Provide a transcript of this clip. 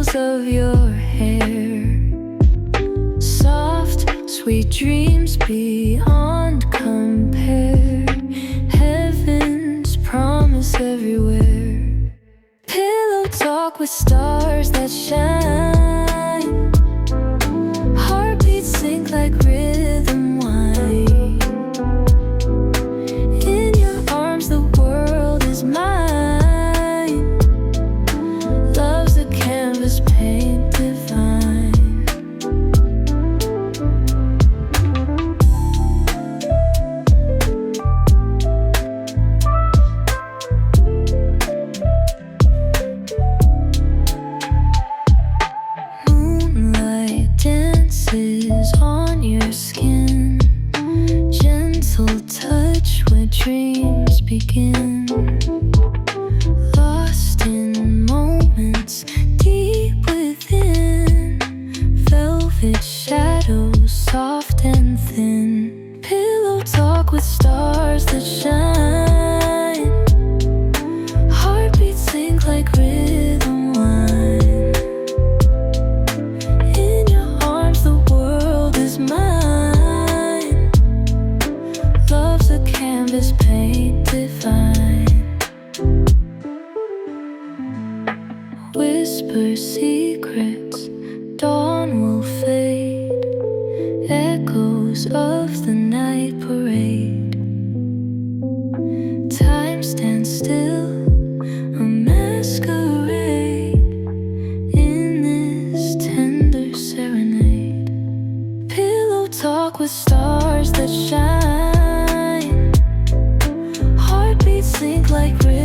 promise of your hair. Soft, sweet dreams beyond compare. Heaven's promise everywhere. Pillow talk with stars that shine. Heartbeats sync like rhythm wine. In your arms the world is mine. Love's a canvas paint divine. Moonlight dances on your skin. Gentle touch where dreams begin. Lost in moments deep within. Velvet shadows soft and thin. Pillow talk with stars that shine. Heartbeats sync like rhythm wine. In your arms the world is mine. Love's a canvas paint divine. Whisper secrets, dawn will fade. Echoes of the night parade. Time stands still, a masquerade in this tender serenade. Pillow talk with stars that shine. Heartbeats sync like rhythm.